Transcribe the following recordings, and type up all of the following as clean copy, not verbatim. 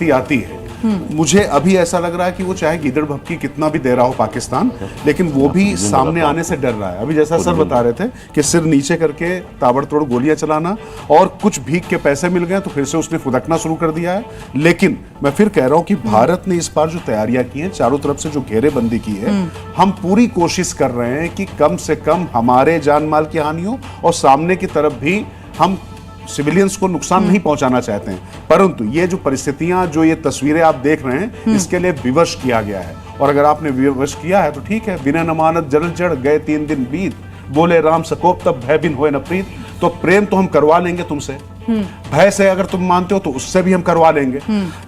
आती है। मुझे अभी ऐसा लग रहा है कि वो चाहे गिदड़ भपकी कितना भी दे रहा हो पाकिस्तान, लेकिन वो भी सामने आने से डर रहा है। अभी जैसा सर बता रहे थे कि सिर नीचे करके ताबड़तोड़ गोलियां चलाना, और कुछ भीख के पैसे मिल गए तो फिर से उसने फुदकना शुरू कर दिया है। लेकिन मैं फिर कह रहा हूं कि भारत ने इस बार जो तैयारियां की हैं, चारों तरफ से जो घेरेबंदी की है, हम पूरी कोशिश कर रहे हैं कि कम से कम हमारे जान माल की हानि हो, और सामने की तरफ भी हम सिविलियंस को नुकसान नहीं पहुंचाना चाहते हैं। परंतु ये जो परिस्थितियां, जो ये तस्वीरें आप देख रहे हैं, इसके लिए विवश किया गया है। और अगर आपने विवश किया है तो ठीक है, बिना नमानत जल चढ़ गए 3 दिन बीत, बोले राम सकोप तब भय बिन होए न प्रीत। तो प्रेम तो हम करवा लेंगे तुमसे, भय से अगर तुम मानते हो तो उससे भी हम करवा लेंगे।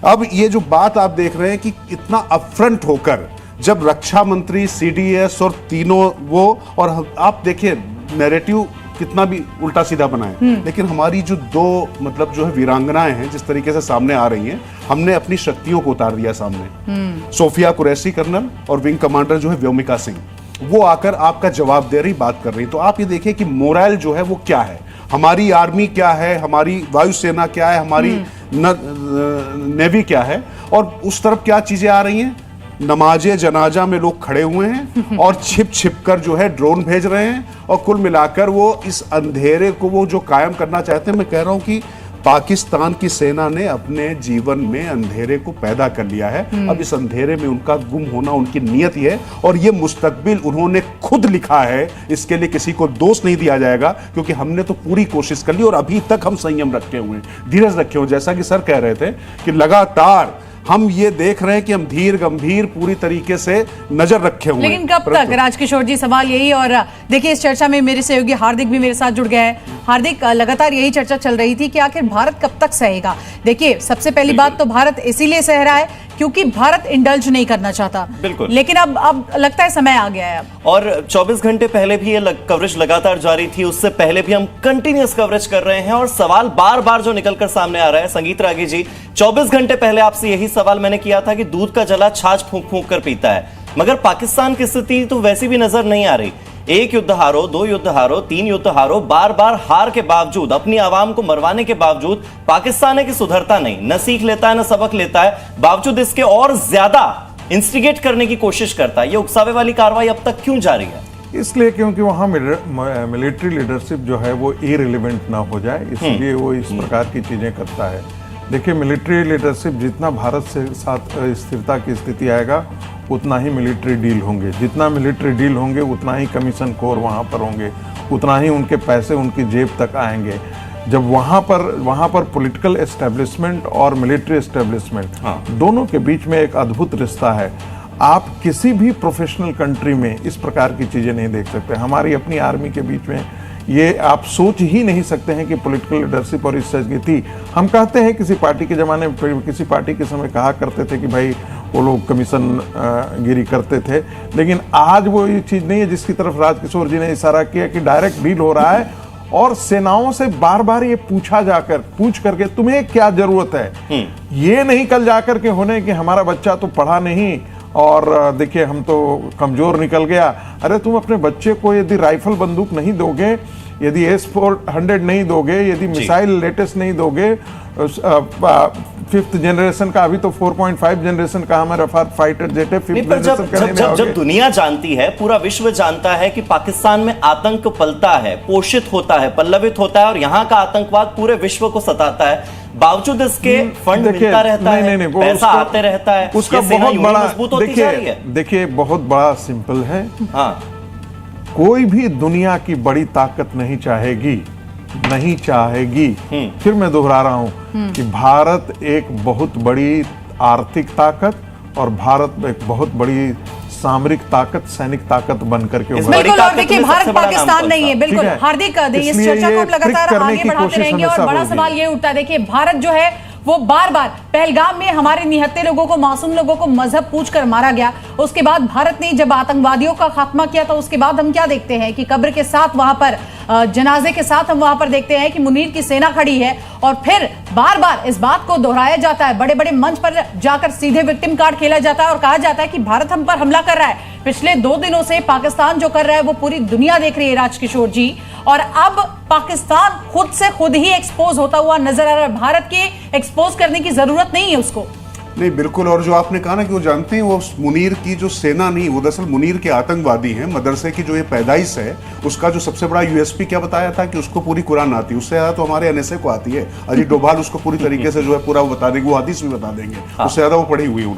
अब ये जो बात आप देख रहे हैं कि इतना अपफ्रंट होकर जब रक्षा मंत्री, सीडीएस और तीनों वो, और आप देखिए नैरेटिव कितना भी उल्टा सीधा बनाए, लेकिन हमारी जो दो मतलब जो है वीरांगनाएं हैं, जिस तरीके से सामने आ रही हैं, हमने अपनी शक्तियों को उतार दिया सामने। सोफिया कुरैशी कर्नल और विंग कमांडर जो है व्योमिका सिंह, वो आकर आपका जवाब दे रही, बात कर रही। तो आप ये देखिए कि मोरल जो है वो क्या है, हमारी आर्मी क्या है, हमारी वायुसेना क्या है, हमारी नेवी क्या है, और उस तरफ क्या चीजें आ रही हैं। नमाजे जनाजा में लोग खड़े हुए हैं और छिप छिप कर जो है ड्रोन भेज रहे हैं, और कुल मिलाकर वो इस अंधेरे को वो जो कायम करना चाहते हैं। मैं कह रहा हूं कि पाकिस्तान की सेना ने अपने जीवन में अंधेरे को पैदा कर लिया है। अब इस अंधेरे में उनका गुम होना उनकी नियत ही है, और ये मुस्तकबिल उन्होंने खुद लिखा है। इसके लिए किसी को दोष नहीं दिया जाएगा, क्योंकि हमने तो पूरी कोशिश कर ली और अभी तक हम संयम रखे हुए हैं, धीरज रखे हुए। जैसा कि सर कह रहे थे कि लगातार हम ये देख रहे हैं कि हम धीर गंभीर पूरी तरीके से नजर रखे हुए हैं। लेकिन कब तक, राजकिशोर जी, सवाल यही। और देखिए, इस चर्चा में मेरे सहयोगी हार्दिक भी मेरे साथ जुड़ गया है। हार्दिक, लगातार यही चर्चा चल रही थी कि आखिर भारत कब तक सहेगा। देखिए, सबसे पहली बात तो भारत इसीलिए सह रहा है क्योंकि भारत इंडल्ज नहीं करना चाहता। बिल्कुल। लेकिन अब लगता है समय आ गया है। और 24 घंटे पहले भी ये कवरेज लगातार जारी थी, उससे पहले भी हम कंटिन्यूअस कवरेज कर रहे हैं, और सवाल बार बार जो निकलकर सामने आ रहा है, संगीत रागी जी, 24 घंटे पहले आपसे यही सवाल मैंने किया था कि दूध का जला छाछ फूंक फूंक कर पीता है, मगर पाकिस्तान की स्थिति तो वैसी भी नजर नहीं आ रही। 1 युद्ध हारो, 2 युद्ध हारो, 3 युद्ध हारो, बार बार हार के बावजूद, अपनी आवाम को मरवाने के बावजूद पाकिस्तान है कि सुधरता नहीं, न सीख लेता है न सबक लेता है, बावजूद इसके और ज्यादा इंस्टिगेट करने की कोशिश करता है। ये उकसावे वाली कार्रवाई अब तक क्यों जारी है? इसलिए क्योंकि वहाँ मिलिट्री लीडरशिप जो है वो इररिलेवेंट ना हो जाए, इसलिए वो इस प्रकार की चीजें करता है। देखिए, मिलिट्री लीडरशिप जितना भारत से साथ स्थिरता की स्थिति आएगा, उतना ही मिलिट्री डील होंगे, जितना मिलिट्री डील होंगे उतना ही कमीशन कोर वहाँ पर होंगे, उतना ही उनके पैसे उनकी जेब तक आएंगे। जब वहाँ पर पॉलिटिकल एस्टेब्लिशमेंट और मिलिट्री एस्टेब्लिशमेंट दोनों के बीच में एक अद्भुत रिश्ता है। आप किसी भी प्रोफेशनल कंट्री में इस प्रकार की चीज़ें नहीं देख सकते। हमारी अपनी आर्मी के बीच में ये आप सोच ही नहीं सकते हैं कि पॉलिटिकल लीडरशिप और इस तरह की थी। हम कहते हैं किसी पार्टी के ज़माने में, किसी पार्टी के समय कहा करते थे कि भाई वो लोग कमीशन गिरी करते थे, लेकिन आज वो ये चीज़ नहीं है जिसकी तरफ राजकिशोर जी ने इशारा किया कि डायरेक्ट डील हो रहा है, और सेनाओं से बार बार ये पूछ करके तुम्हें क्या जरूरत है। ये नहीं कल जाकर के होने कि हमारा बच्चा तो पढ़ा नहीं और देखिए हम तो कमजोर निकल गया। अरे तुम अपने बच्चे को यदि राइफल बंदूक नहीं दोगे, यदि S-400 नहीं दोगे, यदि मिसाइल लेटेस्ट नहीं दोगे, 5th जनरेशन का, अभी तो 4.5 जनरेशन का हमारा फाइटर जेट है, 5th जनरेशन का जब दुनिया जानती है, पूरा विश्व जानता है कि पाकिस्तान में आतंक पलता है, पोषित होता है, पल्लवित होता है, और यहाँ का आतंकवाद पूरे विश्व को सताता है, बावजूद इसके फंड मिलता रहता है, पैसा आते रहता है, उसका बहुत बड़ा, देखिए बहुत बड़ा सिंपल है। हाँ, कोई भी दुनिया की बड़ी ताकत नहीं चाहेगी। फिर मैं दोहरा रहा हूं कि भारत एक बहुत बड़ी आर्थिक ताकत और भारत एक बहुत बड़ी सामरिक ताकत, सैनिक ताकत बनकर के बिल्कुल। और देखिए, भारत पाकिस्तान नहीं है। बिल्कुल हार्दिक, इस चर्चा को हम लगातार आगे बढ़ाते रहेंगे, और बड़ा सवाल ये उठता है, देखिए भारत जो है वो बार बार पहलगाम में हमारे निहत्थे लोगों को, मासूम लोगों को मजहब पूछकर मारा गया। उसके बाद भारत ने जब आतंकवादियों का खात्मा किया, तो उसके बाद हम क्या देखते हैं कि कब्र के साथ, वहां पर जनाजे के साथ हम वहां पर देखते हैं कि मुनीर की सेना खड़ी है, और फिर बार बार इस बात को दोहराया जाता है, बड़े बड़े मंच पर जाकर सीधे विक्टिम कार्ड खेला जाता है और कहा जाता है कि भारत हम पर हमला कर रहा है। पिछले 2 दिनों से पाकिस्तान जो कर रहा है वो पूरी दुनिया देख रही है, राजकिशोर जी, और अब पाकिस्तान खुद से खुद ही एक्सपोज होता हुआ नजर आ रहा है। भारत के एक्सपोज करने की जरूरत नहीं है उसको। नहीं बिल्कुल, और जो आपने कहा ना कि वो जानते हैं, वो मुनीर की जो सेना नहीं, वो दरअसल मुनीर के आतंकवादी हैं। मदरसे की जो ये पैदाइश है, उसका जो सबसे बड़ा यूएसपी क्या बताया था कि उसको पूरी कुरान आती है, उससे ज्यादा तो हमारे एनएसए को आती है। अजीत डोभाल उसको पूरी तरीके से जो है पूरा वो बता देंगे, वो हदीस भी बता देंगे, उससे ज्यादा वो पढ़ी हुई है।